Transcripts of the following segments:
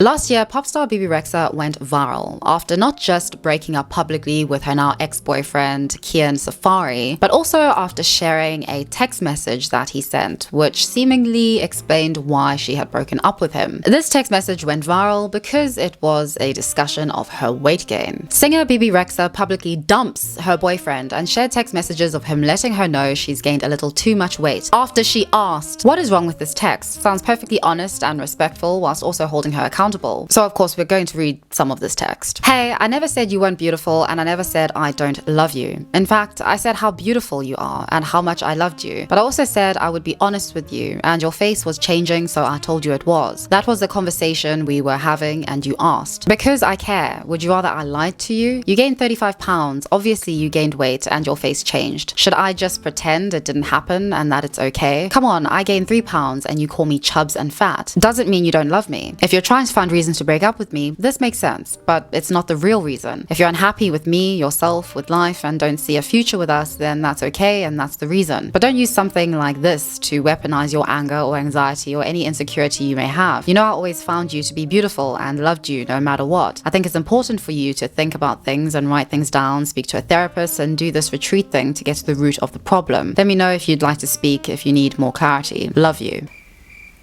Last year, pop star BB Rexa went viral after not just breaking up publicly with her now ex-boyfriend Kian Safari, but also after sharing a text message that he sent, which seemingly explained why she had broken up with him. This text message went viral because it was a discussion of her weight gain. Singer BB Rexa publicly dumps her boyfriend and shared text messages of him letting her know she's gained a little too much weight after she asked, "What is wrong with this text?" Sounds perfectly honest and respectful whilst also holding her accountable. So of course we're going to read some of this text. "Hey, I never said you weren't beautiful, and I never said I don't love you. In fact, I said how beautiful you are and how much I loved you. But I also said I would be honest with you, and your face was changing, so I told you it was. That was the conversation we were having, and you asked. Because I care. Would you rather I lied to you? You gained 35 pounds. Obviously you gained weight and your face changed. Should I just pretend it didn't happen and that it's okay? Come on, I gained 3 pounds and you call me chubs and fat. Doesn't mean you don't love me. If you're trying to find reasons to break up with me, this makes sense, but it's not the real reason. If you're unhappy with me, yourself, with life, and don't see a future with us, then that's okay and that's the reason. But don't use something like this to weaponize your anger or anxiety or any insecurity you may have. You know, I always found you to be beautiful and loved you no matter what. I think it's important for you to think about things and write things down, speak to a therapist, and do this retreat thing to get to the root of the problem. Let me know if you'd like to speak if you need more clarity. Love you."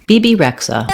BB Rexa.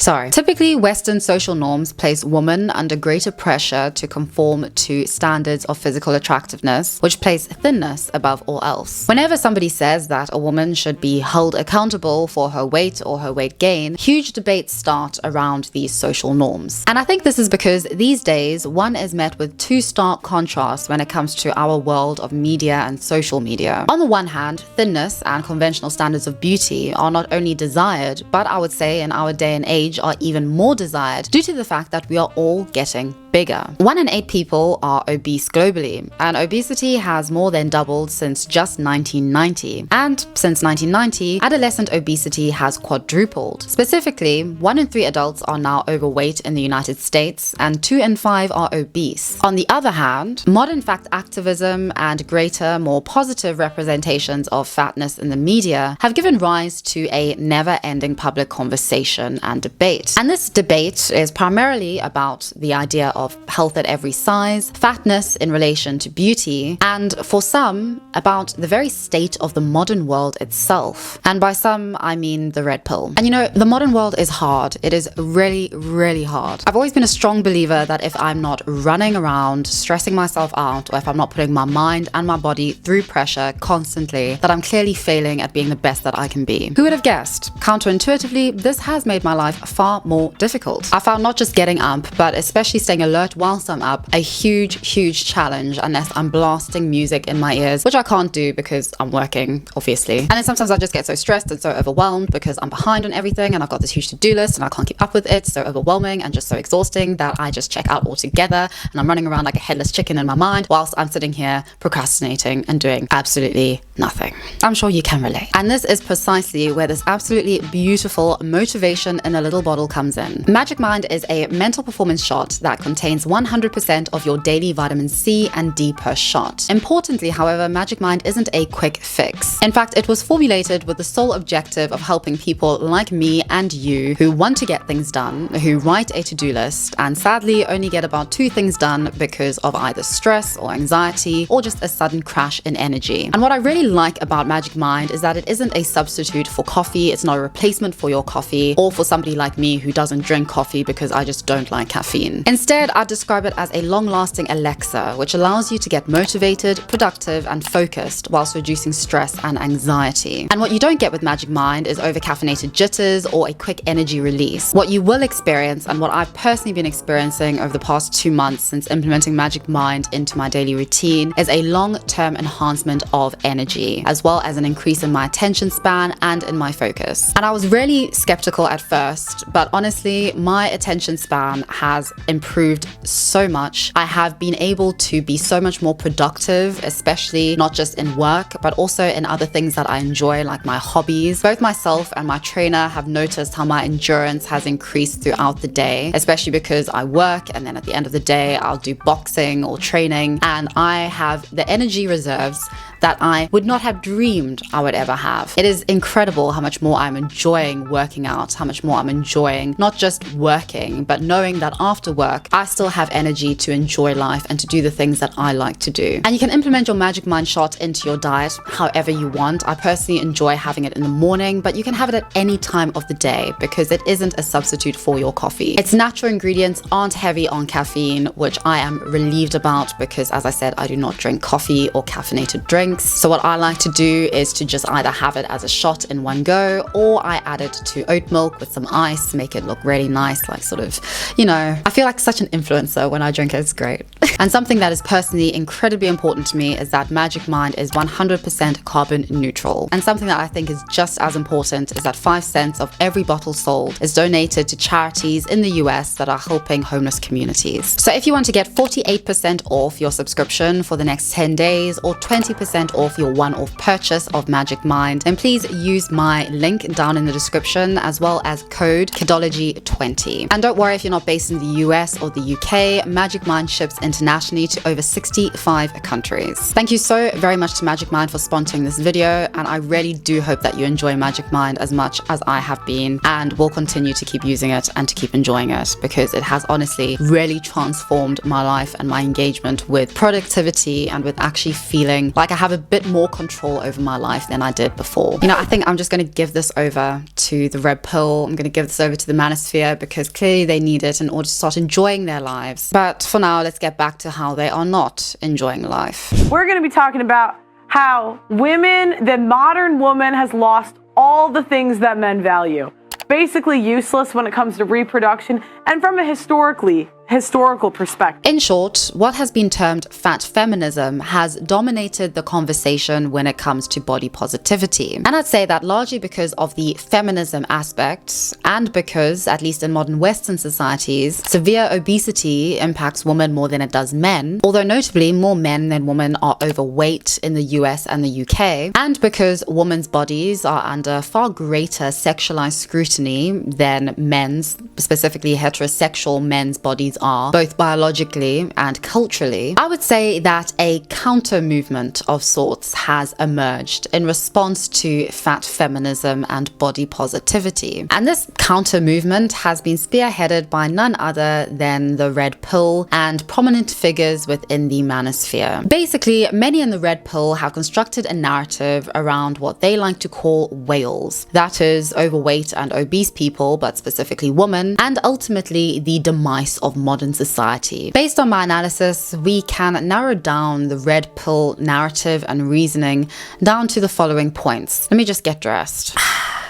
Sorry. Typically, Western social norms place women under greater pressure to conform to standards of physical attractiveness, which place thinness above all else. Whenever somebody says that a woman should be held accountable for her weight or her weight gain, huge debates start around these social norms. And I think this is because these days, one is met with two stark contrasts when it comes to our world of media and social media. On the one hand, thinness and conventional standards of beauty are not only desired, but I would say in our day and age are even more desired due to the fact that we are all getting bigger. 1 in 8 people are obese globally, and obesity has more than doubled since just 1990. And since 1990, adolescent obesity has quadrupled. Specifically, 1 in 3 adults are now overweight in the United States, and 2 in 5 are obese. On the other hand, modern fact activism and greater, more positive representations of fatness in the media have given rise to a never-ending public conversation and debate. And this debate is primarily about the idea of health at every size, fatness in relation to beauty, and for some, about the very state of the modern world itself. And by some, I mean the red pill. And you know, the modern world is hard. It is really, really hard. I've always been a strong believer that if I'm not running around, stressing myself out, or if I'm not putting my mind and my body through pressure constantly, that I'm clearly failing at being the best that I can be. Who would have guessed? Counterintuitively, this has made my life far more difficult. I found not just getting up, but especially staying alert whilst I'm up, a huge challenge unless I'm blasting music in my ears, which I can't do because I'm working, obviously. And then sometimes I just get so stressed and so overwhelmed because I'm behind on everything and I've got this huge to-do list and I can't keep up with it. So overwhelming and just so exhausting that I just check out altogether and I'm running around like a headless chicken in my mind whilst I'm sitting here procrastinating and doing absolutely nothing. I'm sure you can relate. And this is precisely where this absolutely beautiful motivation in a little bottle comes in. Magic Mind is a mental performance shot that contains 100% of your daily vitamin C and D per shot. Importantly, however, Magic Mind isn't a quick fix. In fact, it was formulated with the sole objective of helping people like me and you who want to get things done, who write a to-do list, and sadly only get about 2 things done because of either stress or anxiety or just a sudden crash in energy. And what I really like about Magic Mind is that it isn't a substitute for coffee, it's not a replacement for your coffee, or for somebody like me who doesn't drink coffee because I just don't like caffeine. Instead, I describe it as a long-lasting elixir, which allows you to get motivated, productive, and focused whilst reducing stress and anxiety. And what you don't get with Magic Mind is over-caffeinated jitters or a quick energy release. What you will experience, and what I've personally been experiencing over the past 2 months since implementing Magic Mind into my daily routine, is a long-term enhancement of energy, as well as an increase in my attention span and in my focus. And I was really skeptical at first, but honestly, my attention span has improved so much. I have been able to be so much more productive, especially not just in work, but also in other things that I enjoy, like my hobbies. Both myself and my trainer have noticed how my endurance has increased throughout the day, especially because I work and then at the end of the day, I'll do boxing or training, and I have the energy reserves that I would not have dreamed I would ever have. It is incredible how much more I'm enjoying working out, how much more I'm enjoying not just working, but knowing that after work, I still have energy to enjoy life and to do the things that I like to do. And you can implement your Magic Mind shot into your diet however you want. I personally enjoy having it in the morning, but you can have it at any time of the day because it isn't a substitute for your coffee. Its natural ingredients aren't heavy on caffeine, which I am relieved about because, as I said, I do not drink coffee or caffeinated drinks. So what I like to do is to just either have it as a shot in one go, or I add it to oat milk with some ice, make it look really nice, like sort of, you know, I feel like such an influencer when I drink it. It's great. And something that is personally incredibly important to me is that Magic Mind is 100% carbon neutral. And something that I think is just as important is that 5 cents of every bottle sold is donated to charities in the US that are helping homeless communities. So if you want to get 48% off your subscription for the next 10 days or 20% off your one-off purchase of Magic Mind, then please use my link down in the description as well as code Kidology20. And don't worry if you're not based in the US or the UK, Magic Mind ships internationally to over 65 countries. Thank you so very much to Magic Mind for sponsoring this video, and I really do hope that you enjoy Magic Mind as much as I have been and will continue to keep using it and to keep enjoying it because it has honestly really transformed my life and my engagement with productivity and with actually feeling like I have a bit more control over my life than I did before. You know, I think I'm just going to give this over to the red pill. I'm going to give this over to the manosphere because clearly they need it in order to start enjoying their lives. But for now, let's get back to how they are not enjoying life. We're going to be talking about how the modern woman has lost all the things that men value. Basically useless when it comes to reproduction and from a historical perspective. In short, what has been termed fat feminism has dominated the conversation when it comes to body positivity. And I'd say that largely because of the feminism aspect and because, at least in modern Western societies, severe obesity impacts women more than it does men, although notably more men than women are overweight in the US and the UK, and because women's bodies are under far greater sexualized scrutiny than men's, specifically heterosexual men's bodies are, both biologically and culturally, I would say that a counter movement of sorts has emerged in response to fat feminism and body positivity. And this counter movement has been spearheaded by none other than the red pill and prominent figures within the manosphere. Basically, many in the red pill have constructed a narrative around what they like to call whales, that is, overweight and obese people, but specifically women, and ultimately the demise of modern society. Based on my analysis, we can narrow down the red pill narrative and reasoning down to the following points. Let me just get dressed.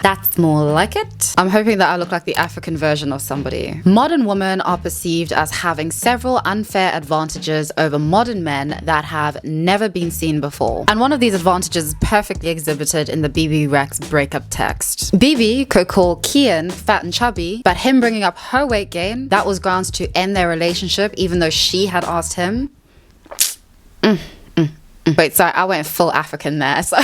That's more like it. I'm hoping that I look like the African version of somebody. Modern women are perceived as having several unfair advantages over modern men that have never been seen before. And one of these advantages is perfectly exhibited in the BB Rex breakup text. BB could call Kian fat and chubby, but him bringing up her weight gain, that was grounds to end their relationship even though she had asked him. Wait, sorry, I went full African there. So.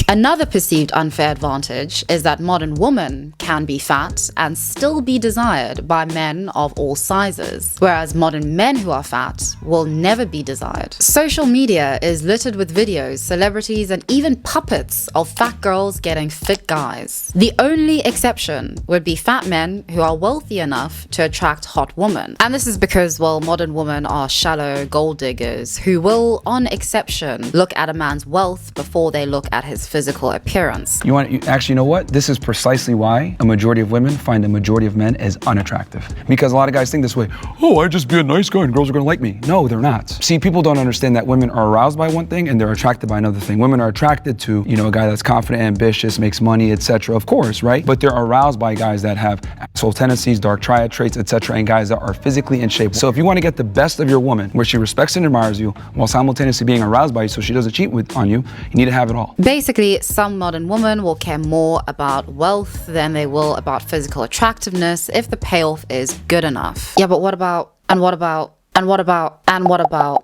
Another perceived unfair advantage is that modern women can be fat and still be desired by men of all sizes, whereas modern men who are fat will never be desired. Social media is littered with videos, celebrities, and even puppets of fat girls getting fit guys. The only exception would be fat men who are wealthy enough to attract hot women. And this is because, well, modern women are shallow gold diggers who will, on exception, look at a man's wealth before they look at his physical appearance. Actually, you know what? This is precisely why a majority of women find a majority of men as unattractive. Because a lot of guys think this way, oh, I just be a nice guy and girls are gonna like me. No, they're not. See, people don't understand that women are aroused by one thing and they're attracted by another thing. Women are attracted to, a guy that's confident, ambitious, makes money, etc. Of course, right? But they're aroused by guys that have asshole tendencies, dark triad traits, etc. and guys that are physically in shape. So if you want to get the best of your woman, where she respects and admires you, while simultaneously being aroused by you so she doesn't cheat on you, you need to have it all. Basically, some modern women will care more about wealth than they will about physical attractiveness if the payoff is good enough. Yeah, but what about, and what about, and what about, and what about?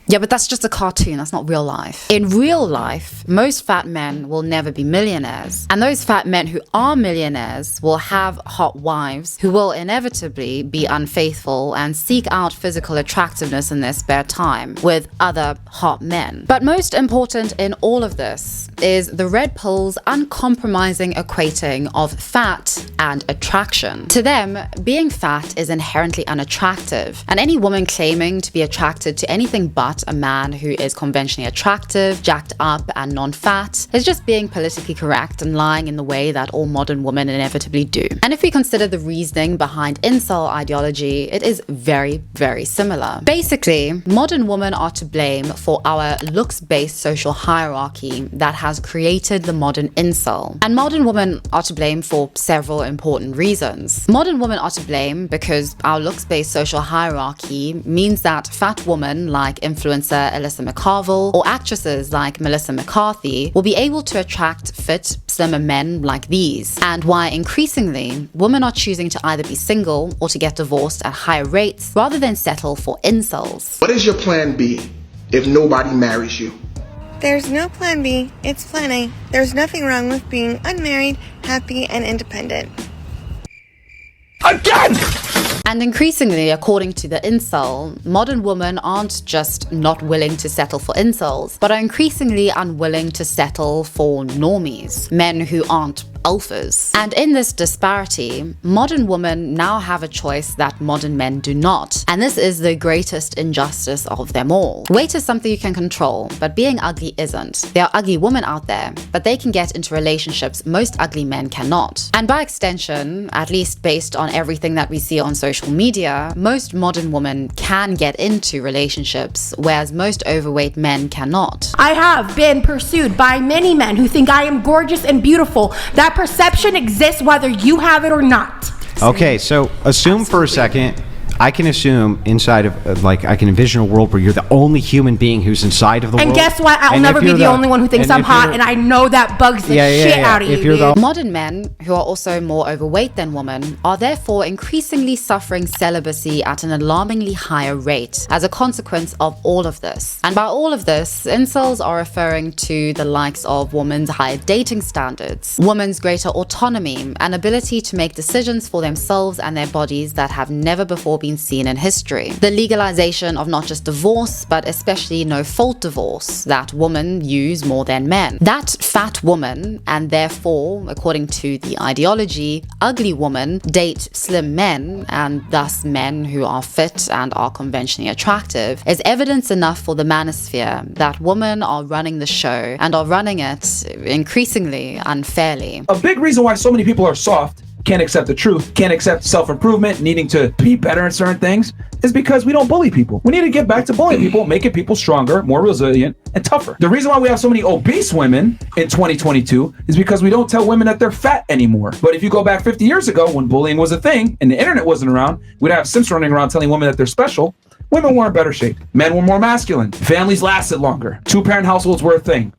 Yeah, but that's just a cartoon. That's not real life. In real life, most fat men will never be millionaires. And those fat men who are millionaires will have hot wives who will inevitably be unfaithful and seek out physical attractiveness in their spare time with other hot men. But most important in all of this is the red pill's uncompromising equating of fat and attraction. To them, being fat is inherently unattractive, and any woman claiming to be attracted to anything but a man who is conventionally attractive, jacked up, and non-fat is just being politically correct and lying in the way that all modern women inevitably do. And if we consider the reasoning behind incel ideology, it is very, very similar. Basically, modern women are to blame for our looks-based social hierarchy that has created the modern incel. And modern women are to blame for several important reasons. Modern women are to blame because our looks-based social hierarchy means that fat women like influencer Alyssa McCarville or actresses like Melissa McCarthy will be able to attract fit, slimmer men like these, and why increasingly women are choosing to either be single or to get divorced at higher rates rather than settle for incels. What is your plan B if nobody marries you? There's no plan B, it's plan A. There's nothing wrong with being unmarried, happy, and independent. Again! And increasingly, according to the incel, modern women aren't just not willing to settle for incels, but are increasingly unwilling to settle for normies, men who aren't alphas. And in this disparity, modern women now have a choice that modern men do not. And this is the greatest injustice of them all. Weight is something you can control, but being ugly isn't. There are ugly women out there, but they can get into relationships most ugly men cannot. And by extension, at least based on everything that we see on social media, most modern women can get into relationships, whereas most overweight men cannot. I have been pursued by many men who think I am gorgeous and beautiful. That perception exists whether you have it or not. Okay, so assume for a second, I can assume inside of, I can envision a world where you're the only human being who's inside of the world. And guess what? I'll never be the only one who thinks I'm hot, and I know that bugs the shit out of you, dude. Modern men, who are also more overweight than women, are therefore increasingly suffering celibacy at an alarmingly higher rate as a consequence of all of this. And by all of this, incels are referring to the likes of women's higher dating standards, women's greater autonomy, and ability to make decisions for themselves and their bodies that have never before been seen in history. The legalization of not just divorce, but especially no-fault divorce that women use more than men. That fat woman, and therefore, according to the ideology, ugly woman, date slim men, and thus men who are fit and are conventionally attractive, is evidence enough for the manosphere that women are running the show and are running it increasingly unfairly. A big reason why so many people are soft, can't accept the truth, can't accept self-improvement, needing to be better in certain things, is because we don't bully people. We need to get back to bullying people, making people stronger, more resilient, and tougher. The reason why we have so many obese women in 2022 is because we don't tell women that they're fat anymore. But if you go back 50 years ago when bullying was a thing and the internet wasn't around, we'd have simps running around telling women that they're special. Women were in better shape. Men were more masculine. Families lasted longer. Two-parent households were a thing.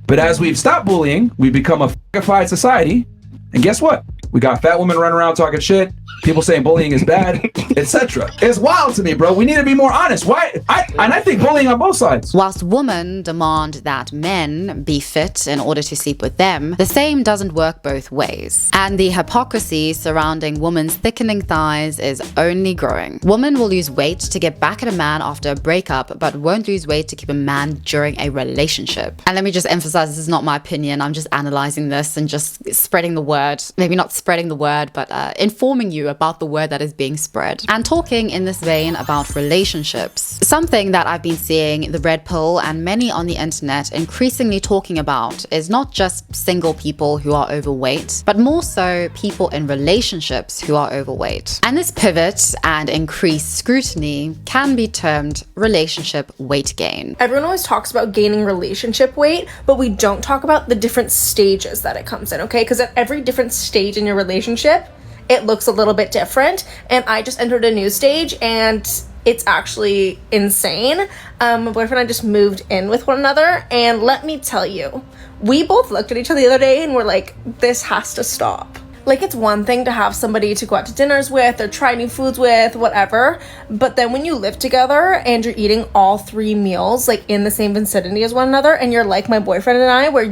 But as we've stopped bullying, we've become a f***ified society. And guess what? We got fat women running around talking shit, people saying bullying is bad, etc. It's wild to me, bro. We need to be more honest. Why? I think bullying on both sides. Whilst women demand that men be fit in order to sleep with them, the same doesn't work both ways. And the hypocrisy surrounding women's thickening thighs is only growing. Women will lose weight to get back at a man after a breakup, but won't lose weight to keep a man during a relationship. And let me just emphasize, this is not my opinion. I'm just analyzing this and just spreading the word. Maybe not spreading the word, but informing you about the word that is being spread. And talking in this vein about relationships. Something that I've been seeing the red pill and many on the internet increasingly talking about is not just single people who are overweight, but more so people in relationships who are overweight. And this pivot and increased scrutiny can be termed relationship weight gain. Everyone always talks about gaining relationship weight, but we don't talk about the different stages that it comes in, okay? Because at every different stage in your relationship, it looks a little bit different. And I just entered a new stage and it's actually insane. My boyfriend and I just moved in with one another, and let me tell you, we both looked at each other the other day and were like, this has to stop. Like, it's one thing to have somebody to go out to dinners with or try new foods with, whatever. But then when you live together and you're eating all 3 meals, like, in the same vicinity as one another, and you're like my boyfriend and I, where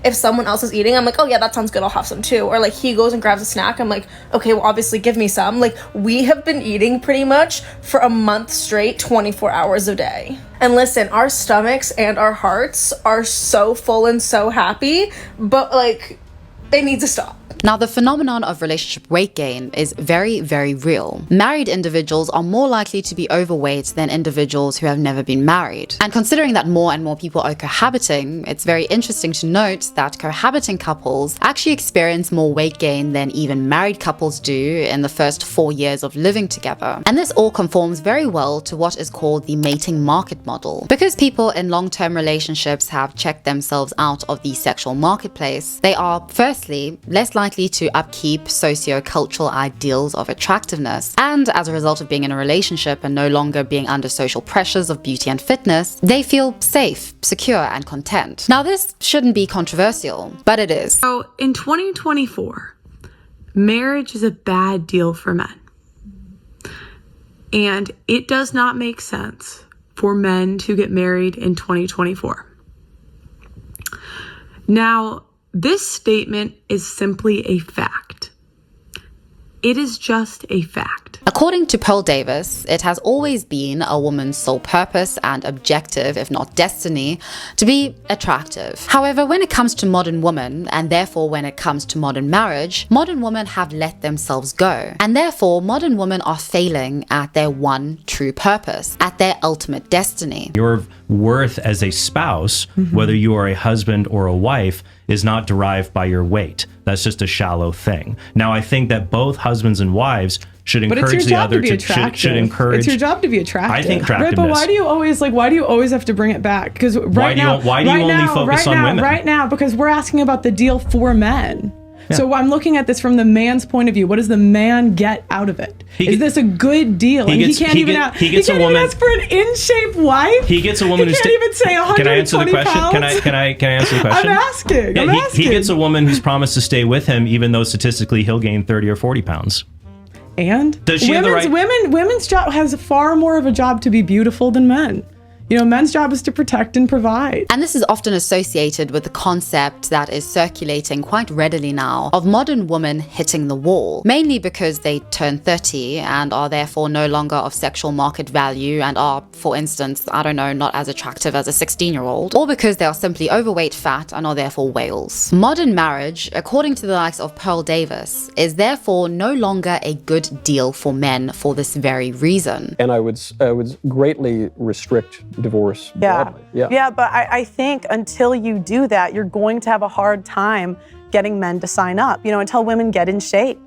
if someone else is eating, I'm like, oh yeah, that sounds good, I'll have some too. Or like, he goes and grabs a snack, I'm like, okay, well, obviously give me some. Like, we have been eating pretty much for a month straight, 24 hours a day. And listen, our stomachs and our hearts are so full and so happy, but like, it needs to stop. Now, the phenomenon of relationship weight gain is very, very real. Married individuals are more likely to be overweight than individuals who have never been married. And considering that more and more people are cohabiting, it's very interesting to note that cohabiting couples actually experience more weight gain than even married couples do in the first 4 years of living together. And this all conforms very well to what is called the mating market model. Because people in long-term relationships have checked themselves out of the sexual marketplace, they are, firstly, less likely to upkeep socio-cultural ideals of attractiveness, and as a result of being in a relationship and no longer being under social pressures of beauty and fitness, they feel safe, secure, and content. Now, this shouldn't be controversial, but it is. So in 2024, marriage is a bad deal for men. And it does not make sense for men to get married in 2024. Now, this statement is simply a fact. It is just a fact. According to Pearl Davis, it has always been a woman's sole purpose and objective, if not destiny, to be attractive. However, when it comes to modern women, and therefore when it comes to modern marriage, modern women have let themselves go. And therefore, modern women are failing at their one true purpose, at their ultimate destiny. Your worth as a spouse, whether you are a husband or a wife, is not derived by your weight. That's just a shallow thing. Now, I think that both husbands and wives should encourage the other to should encourage. It's your job to be attractive. I think attractiveness. Right, but why do you always have to bring it back? Because why do you only focus on women? Right now, because we're asking about the deal for men. Yeah. So I'm looking at this from the man's point of view. What does the man get out of it? Is this a good deal? He can't even ask for an in-shape wife. He gets a woman who can't even say 120 Can I answer the question? pounds? Can I answer the question? I'm asking. Yeah, he gets a woman who's promised to stay with him, even though statistically he'll gain 30 or 40 pounds. And does she have the right? Women's job has far more of a job to be beautiful than men. You know, men's job is to protect and provide. And this is often associated with the concept that is circulating quite readily now of modern women hitting the wall, mainly because they turn 30 and are therefore no longer of sexual market value and are, for instance, I don't know, not as attractive as a 16-year-old, or because they are simply overweight, fat, and are therefore whales. Modern marriage, according to the likes of Pearl Davis, is therefore no longer a good deal for men for this very reason. And I would greatly restrict divorce. Broadly. Yeah, but I think until you do that, you're going to have a hard time getting men to sign up, until women get in shape.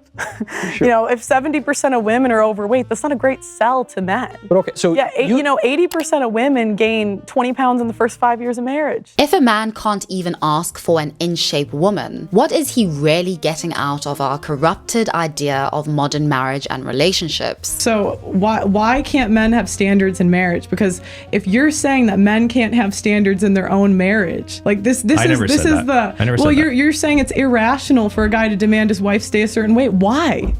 Sure. If 70% of women are overweight, that's not a great sell to men. But okay, so 80% of women gain 20 pounds in the first 5 years of marriage. If a man can't even ask for an in-shape woman, what is he really getting out of our corrupted idea of modern marriage and relationships? So why can't men have standards in marriage? Because if you're saying that men can't have standards in their own marriage, like you're saying it's irrational for a guy to demand his wife stay a certain weight. Why?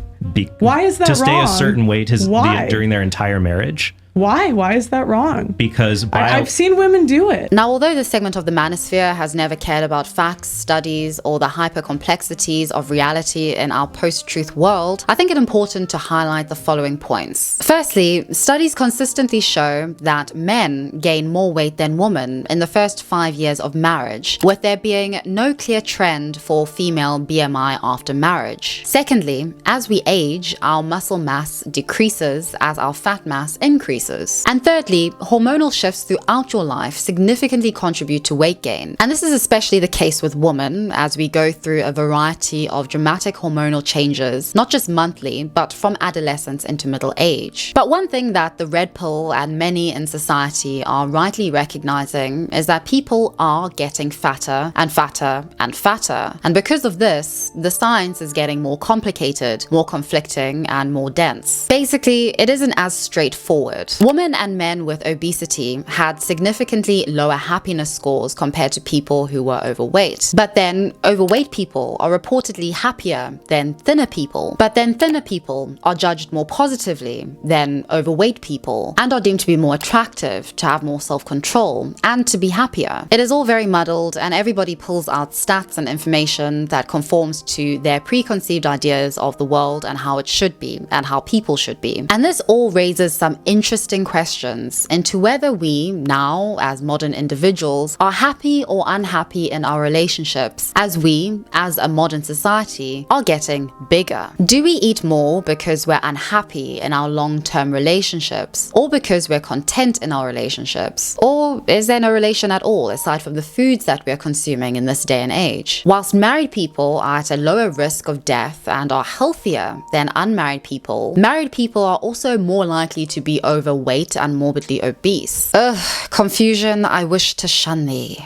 Why is that wrong? To stay a certain weight during their entire marriage? Why? Why is that wrong? Because I've seen women do it. Now, although this segment of the manosphere has never cared about facts, studies, or the hyper-complexities of reality in our post-truth world, I think it important to highlight the following points. Firstly, studies consistently show that men gain more weight than women in the first 5 years of marriage, with there being no clear trend for female BMI after marriage. Secondly, as we age, our muscle mass decreases as our fat mass increases. And thirdly, hormonal shifts throughout your life significantly contribute to weight gain. And this is especially the case with women as we go through a variety of dramatic hormonal changes, not just monthly, but from adolescence into middle age. But one thing that the red pill and many in society are rightly recognizing is that people are getting fatter and fatter and fatter. And because of this, the science is getting more complicated, more conflicting, and more dense. Basically, it isn't as straightforward. out. Women and men with obesity had significantly lower happiness scores compared to people who were overweight. But then overweight people are reportedly happier than thinner people. But then thinner people are judged more positively than overweight people and are deemed to be more attractive, to have more self-control, and to be happier. It is all very muddled, and everybody pulls out stats and information that conforms to their preconceived ideas of the world and how it should be and how people should be. And this all raises some interesting questions into whether we now, as modern individuals, are happy or unhappy in our relationships as we, as a modern society, are getting bigger. Do we eat more because we're unhappy in our long-term relationships, or because we're content in our relationships? Or is there no relation at all aside from the foods that we're consuming in this day and age? Whilst married people are at a lower risk of death and are healthier than unmarried people, married people are also more likely to be overweight and morbidly obese. Ugh, confusion, I wish to shun thee.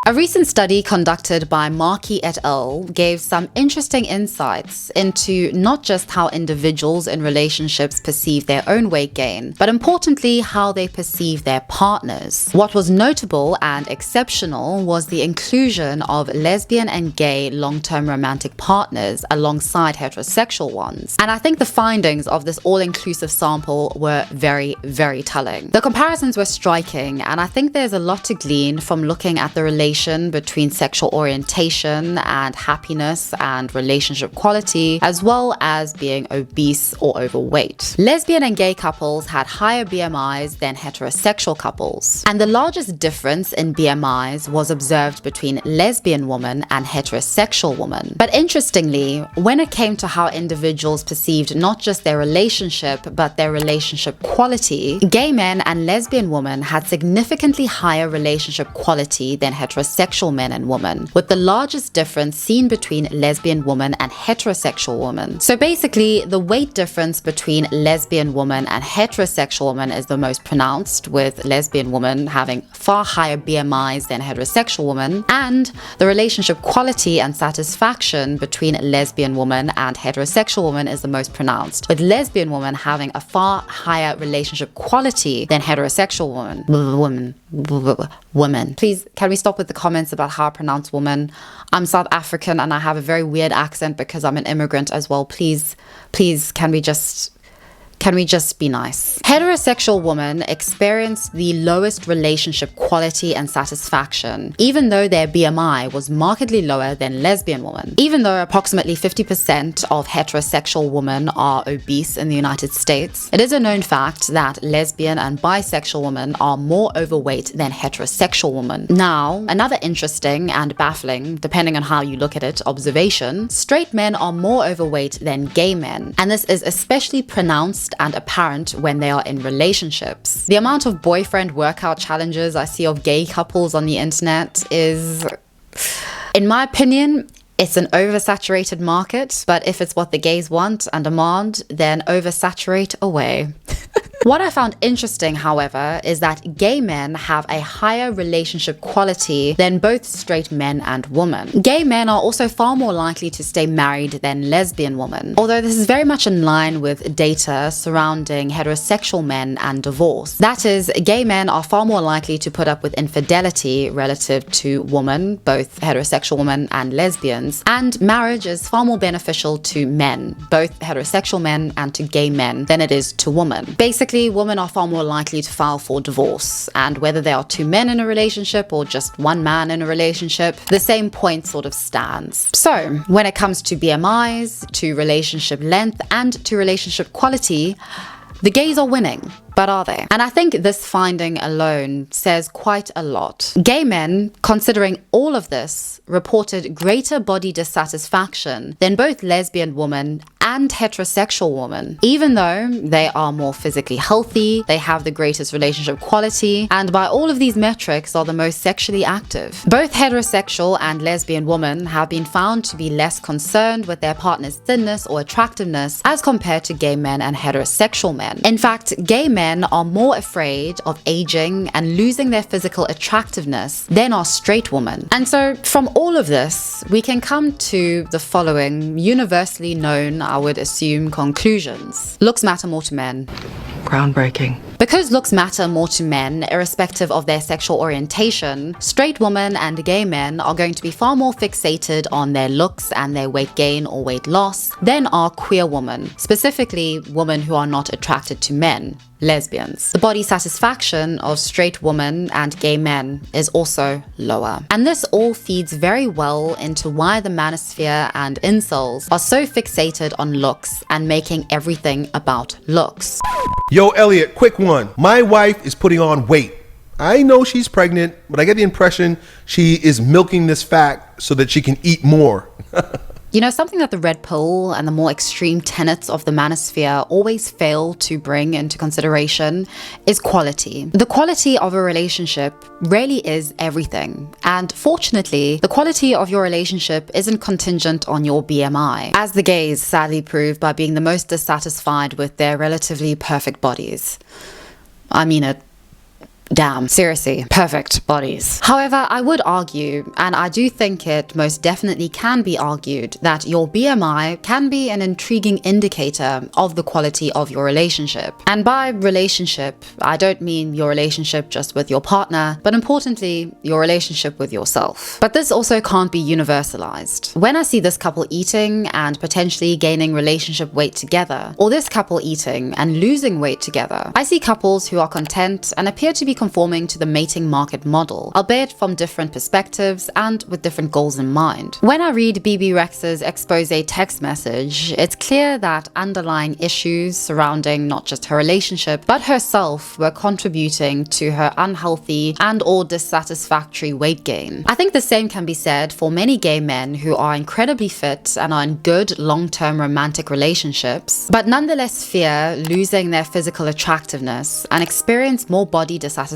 A recent study conducted by Markey et al. Gave some interesting insights into not just how individuals in relationships perceive their own weight gain, but importantly how they perceive their partners. What was notable and exceptional was the inclusion of lesbian and gay long-term romantic partners alongside heterosexual ones. And I think the findings of this all-inclusive sample were very, very telling. The comparisons were striking, and I think there's a lot to glean from looking at the relation between sexual orientation and happiness and relationship quality, as well as being obese or overweight. Lesbian and gay couples had higher BMIs than heterosexual couples, and the largest difference in BMIs was observed between lesbian women and heterosexual women. But interestingly, when it came to how individuals perceived not just their relationship, but their relationship quality, gay men and lesbian women had significantly higher relationship quality than heterosexual men and women, with the largest difference seen between lesbian women and heterosexual women. So basically, the weight difference between lesbian women and heterosexual women is the most pronounced, with lesbian women having far higher BMIs than heterosexual women, and the relationship quality and satisfaction between lesbian women and heterosexual women is the most pronounced, with lesbian women having a far higher relationship quality than heterosexual women. Please, can we stop with the comments about how I pronounce woman? I'm South African and I have a very weird accent because I'm an immigrant as well. Please, can we just be nice? Heterosexual women experience the lowest relationship quality and satisfaction, even though their BMI was markedly lower than lesbian women. Even though approximately 50% of heterosexual women are obese in the United States, it is a known fact that lesbian and bisexual women are more overweight than heterosexual women. Now, another interesting and baffling, depending on how you look at it, observation: straight men are more overweight than gay men, and this is especially pronounced and apparent when they are in relationships. The amount of boyfriend workout challenges I see of gay couples on the internet is, in my opinion, it's an oversaturated market, but if it's what the gays want and demand, then oversaturate away. What I found interesting, however, is that gay men have a higher relationship quality than both straight men and women. Gay men are also far more likely to stay married than lesbian women, although this is very much in line with data surrounding heterosexual men and divorce. That is, gay men are far more likely to put up with infidelity relative to women, both heterosexual women and lesbians, and marriage is far more beneficial to men, both heterosexual men and to gay men, than it is to women. Basically, women are far more likely to file for divorce, and whether there are two men in a relationship or just one man in a relationship, the same point sort of stands. So, when it comes to BMIs, to relationship length, and to relationship quality, the gays are winning. But are they? And I think this finding alone says quite a lot. Gay men, considering all of this, reported greater body dissatisfaction than both lesbian women and heterosexual women, even though they are more physically healthy, they have the greatest relationship quality, and by all of these metrics are the most sexually active. Both heterosexual and lesbian women have been found to be less concerned with their partner's thinness or attractiveness as compared to gay men and heterosexual men. In fact, gay men are more afraid of aging and losing their physical attractiveness than are straight women. And so from all of this, we can come to the following universally known, I would assume, conclusions. Looks matter more to men. Groundbreaking. Because looks matter more to men, irrespective of their sexual orientation, straight women and gay men are going to be far more fixated on their looks and their weight gain or weight loss than are queer women, specifically women who are not attracted to men. Lesbians. The body satisfaction of straight women and gay men is also lower. And this all feeds very well into why the manosphere and incels are so fixated on looks and making everything about looks. Yo, Elliot, quick one. My wife is putting on weight. I know she's pregnant, but I get the impression she is milking this fact so that she can eat more. You know, something that the red pill and the more extreme tenets of the manosphere always fail to bring into consideration is quality. The quality of a relationship really is everything. And fortunately, the quality of your relationship isn't contingent on your BMI, as the gays sadly prove by being the most dissatisfied with their relatively perfect bodies. I mean it. Damn, seriously, perfect bodies. However, I would argue, and I do think it most definitely can be argued, that your BMI can be an intriguing indicator of the quality of your relationship. And by relationship, I don't mean your relationship just with your partner, but importantly, your relationship with yourself. But this also can't be universalized. When I see this couple eating and potentially gaining relationship weight together, or this couple eating and losing weight together, I see couples who are content and appear to be conforming to the mating market model, albeit from different perspectives and with different goals in mind. When I read BB Rex's expose text message, it's clear that underlying issues surrounding not just her relationship, but herself were contributing to her unhealthy and or dissatisfactory weight gain. I think the same can be said for many gay men who are incredibly fit and are in good long-term romantic relationships, but nonetheless fear losing their physical attractiveness and experience more body dissatisfaction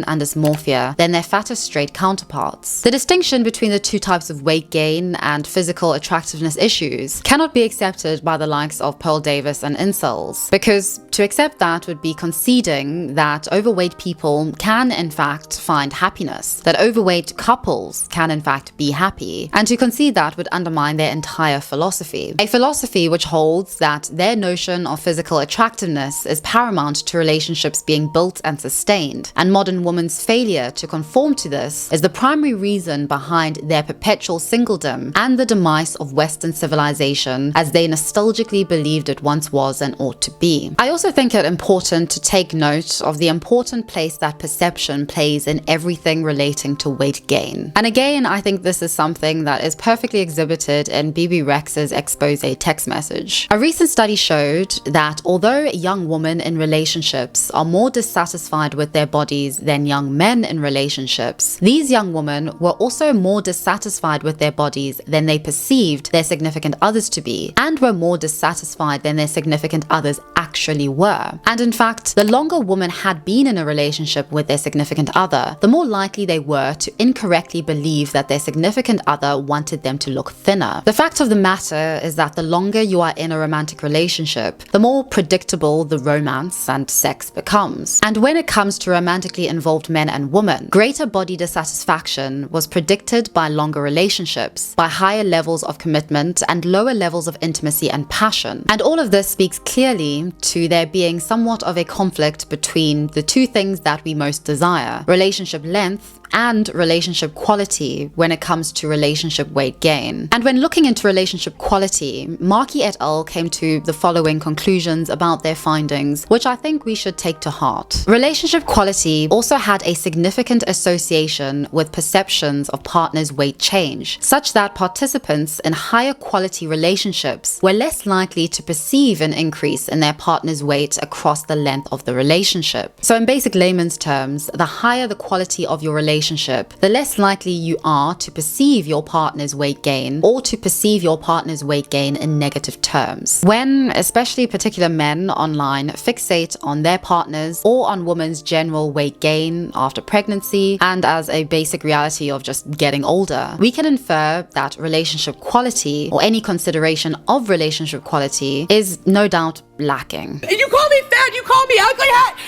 and dysmorphia than their fatter straight counterparts. The distinction between the two types of weight gain and physical attractiveness issues cannot be accepted by the likes of Pearl Davis and incels, because to accept that would be conceding that overweight people can in fact find happiness, that overweight couples can in fact be happy, and to concede that would undermine their entire philosophy. A philosophy which holds that their notion of physical attractiveness is paramount to relationships being built and sustained, and modern women's failure to conform to this is the primary reason behind their perpetual singledom and the demise of Western civilization as they nostalgically believed it once was and ought to be. I also think it important to take note of the important place that perception plays in everything relating to weight gain. And again, I think this is something that is perfectly exhibited in BB Rex's expose text message. A recent study showed that although young women in relationships are more dissatisfied with their bodies than young men in relationships, these young women were also more dissatisfied with their bodies than they perceived their significant others to be, and were more dissatisfied than their significant others actually were. And in fact, the longer women had been in a relationship with their significant other, the more likely they were to incorrectly believe that their significant other wanted them to look thinner. The fact of the matter is that the longer you are in a romantic relationship, the more predictable the romance and sex becomes. And when it comes to romantically involved men and women, greater body dissatisfaction was predicted by longer relationships, by higher levels of commitment and lower levels of intimacy and passion. And all of this speaks clearly to there being somewhat of a conflict between the two things that we most desire: relationship length and relationship quality when it comes to relationship weight gain. And when looking into relationship quality, Markey et al. Came to the following conclusions about their findings, which I think we should take to heart. Relationship quality also had a significant association with perceptions of partners' weight change, such that participants in higher quality relationships were less likely to perceive an increase in their partner's weight across the length of the relationship. So in basic layman's terms, the higher the quality of your relationship, the less likely you are to perceive your partner's weight gain or to perceive your partner's weight gain in negative terms. When especially particular men online fixate on their partners or on women's general weight gain after pregnancy and as a basic reality of just getting older, we can infer that relationship quality or any consideration of relationship quality is no doubt lacking. You call me fat, you call me ugly,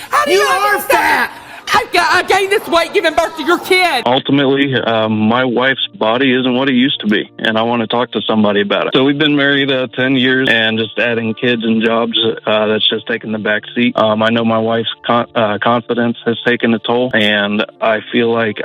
how do you are fat! I gained this weight giving birth to your kid. Ultimately, my wife's body isn't what it used to be, and I want to talk to somebody about it. So we've been married 10 years, and just adding kids and jobs, that's just taken the back seat. I know my wife's confidence has taken a toll, and I feel like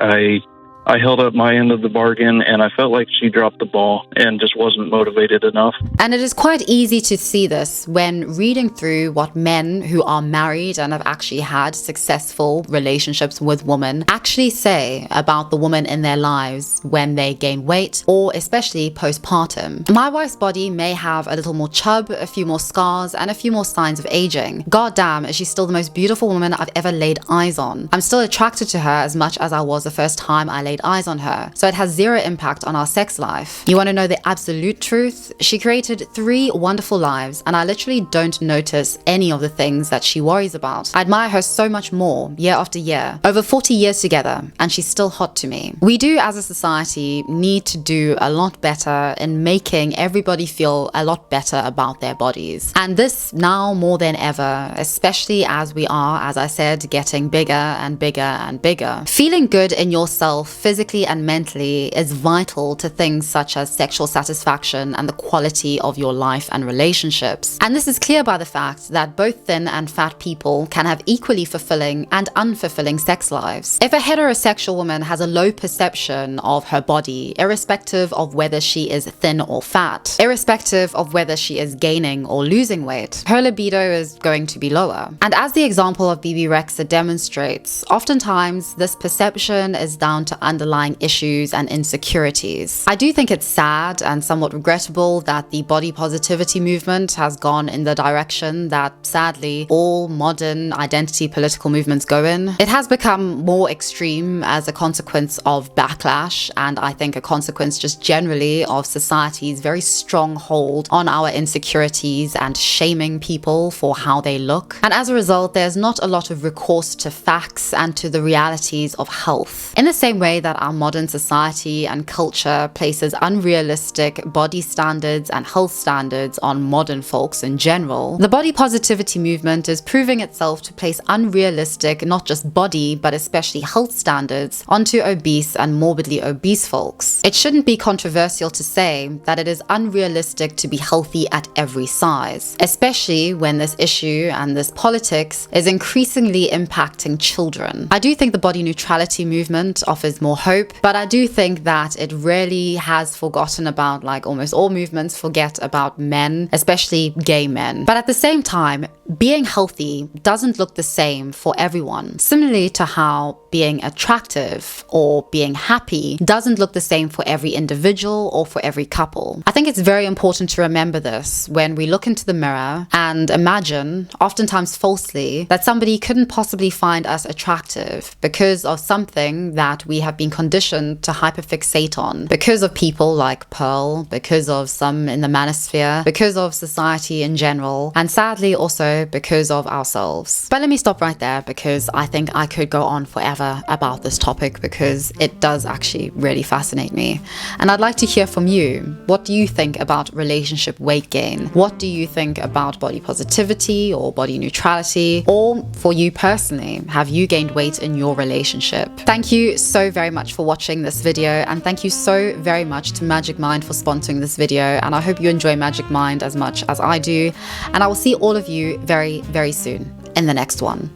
I held up my end of the bargain, and I felt like she dropped the ball and just wasn't motivated enough. And it is quite easy to see this when reading through what men who are married and have actually had successful relationships with women actually say about the woman in their lives when they gain weight, or especially postpartum. My wife's body may have a little more chub, a few more scars, and a few more signs of aging. God damn, is she still the most beautiful woman I've ever laid eyes on. I'm still attracted to her as much as I was the first time I laid eyes on her, so it has zero impact on our sex life. You want to know the absolute truth? She created 3 wonderful lives, and I literally don't notice any of the things that she worries about. I admire her so much more year after year, over 40 years together, and she's still hot to me. We do as a society need to do a lot better in making everybody feel a lot better about their bodies, and this now more than ever, especially as we are, as I said, getting bigger and bigger and bigger. Feeling good in yourself physically and mentally is vital to things such as sexual satisfaction and the quality of your life and relationships. And this is clear by the fact that both thin and fat people can have equally fulfilling and unfulfilling sex lives. If a heterosexual woman has a low perception of her body, irrespective of whether she is thin or fat, irrespective of whether she is gaining or losing weight, her libido is going to be lower. And as the example of BB Rexa demonstrates, oftentimes this perception is down to underlying issues and insecurities. I do think it's sad and somewhat regrettable that the body positivity movement has gone in the direction that sadly all modern identity political movements go in. It has become more extreme as a consequence of backlash, and I think a consequence just generally of society's very strong hold on our insecurities and shaming people for how they look. And as a result, there's not a lot of recourse to facts and to the realities of health. In the same way that our modern society and culture places unrealistic body standards and health standards on modern folks in general, the body positivity movement is proving itself to place unrealistic, not just body, but especially health standards onto obese and morbidly obese folks. It shouldn't be controversial to say that it is unrealistic to be healthy at every size, especially when this issue and this politics is increasingly impacting children. I do think the body neutrality movement offers more hope, but I do think that it really has forgotten about, like almost all movements forget about men, especially gay men. But at the same time, being healthy doesn't look the same for everyone. Similarly to how being attractive or being happy doesn't look the same for every individual or for every couple. I think it's very important to remember this when we look into the mirror and imagine, oftentimes falsely, that somebody couldn't possibly find us attractive because of something that we have been conditioned to hyperfixate on, because of people like Pearl, because of some in the manosphere, because of society in general, and sadly also because of ourselves. But let me stop right there, because I think I could go on forever about this topic, because it does actually really fascinate me. And I'd like to hear from you. What do you think about relationship weight gain? What do you think about body positivity or body neutrality? Or for you personally, have you gained weight in your relationship? Thank you so very much for watching this video, and thank you so very much to Magic Mind for sponsoring this video, and I hope you enjoy Magic Mind as much as I do, and I will see all of you very, very soon in the next one.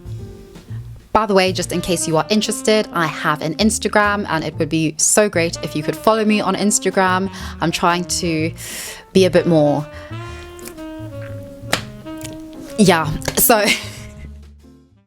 By the way, just in case you are interested, I have an Instagram, and it would be so great if you could follow me on Instagram. I'm trying to be a bit more... yeah, so